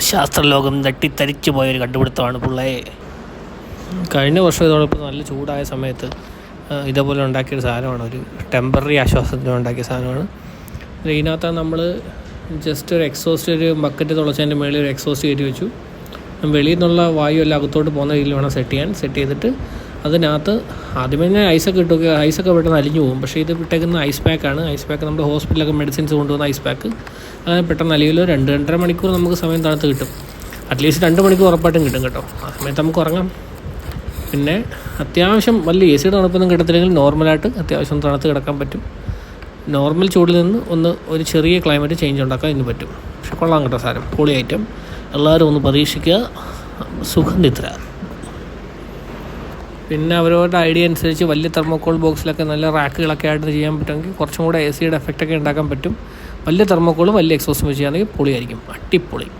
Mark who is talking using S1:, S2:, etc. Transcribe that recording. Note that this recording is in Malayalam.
S1: ശാസ്ത്രലോകം തട്ടിത്തരിച്ചു പോയൊരു കണ്ടുപിടുത്തമാണ് പിള്ളയെ. കഴിഞ്ഞ വർഷം ഇതോടൊപ്പം നല്ല ചൂടായ സമയത്ത് ഇതേപോലെ ഉണ്ടാക്കിയൊരു സാധനമാണ്, ഒരു ടെമ്പററി ആശ്വാസത്തിന് ഉണ്ടാക്കിയ സാധനമാണ്. ഇതിനകത്ത് നമ്മൾ ജസ്റ്റ് ഒരു എക്സോസ്റ്റ്, ഒരു ബക്കറ്റ് തുളച്ചതിൻ്റെ മേളിൽ ഒരു എക്സോസ്റ്റ് കയറ്റി വെച്ചു. വെളിയിൽ നിന്നുള്ള വായു എല്ലാം അകത്തോട്ട് പോകുന്ന രീതിയിൽ വേണം സെറ്റ് ചെയ്തിട്ട് അതിനകത്ത് ആദ്യമേ തന്നെ ഐസൊക്കെ ഇട്ടു. ഐസൊക്കെ പെട്ടെന്ന് അലിഞ്ഞു പോകും. പക്ഷേ ഇത് ഇട്ടേക്കുന്ന ഐസ് പാക്കാണ്. ഐസ് പാക്ക് നമ്മുടെ ഹോസ്പിറ്റലൊക്കെ മെഡിസിൻസ് കൊണ്ടുവന്ന ഐസ് പാക്ക്. അങ്ങനെ പെട്ടെന്ന് അലിയില്ലോ 2-2.5 മണിക്കൂർ നമുക്ക് സമയം തണുത്ത് കിട്ടും. അറ്റ്ലീസ്റ്റ് 2 മണിക്കൂർ ഉറപ്പായിട്ടും കിട്ടും കേട്ടോ. ആ സമയത്ത് നമുക്ക് ഉറങ്ങാം. പിന്നെ അത്യാവശ്യം വലിയ എ സിയുടെ തണുപ്പൊന്നും കിട്ടത്തില്ലെങ്കിൽ നോർമലായിട്ട് അത്യാവശ്യം തണുത്ത് കിടക്കാൻ പറ്റും. നോർമൽ ചൂടിൽ നിന്ന് ഒരു ചെറിയ ക്ലൈമറ്റ് ചേഞ്ച് ഉണ്ടാക്കാൻ ഇതിന് പറ്റും. പക്ഷെ കൊള്ളാം കേട്ടോ സാധനം, പൊളി ഐറ്റം. എല്ലാവരും ഒന്ന് പരീക്ഷിക്കുക, സുഗന്ധിത്ര. പിന്നെ അവരവരുടെ ഐഡിയ അനുസരിച്ച് വലിയ തെർമോക്കോൾ ബോക്സിലൊക്കെ നല്ല റാക്കുകളൊക്കെ ആയിട്ട് ചെയ്യാൻ പറ്റുമെങ്കിൽ കുറച്ചും കൂടെ എ സിയുടെ എഫക്റ്റൊക്കെ ഉണ്ടാക്കാൻ പറ്റും. വലിയ തെർമോക്കോളും വലിയ എക്സോസും വെച്ച് ചെയ്യുകയാണെങ്കിൽ പൊളിയായിരിക്കും, അടിപൊളി.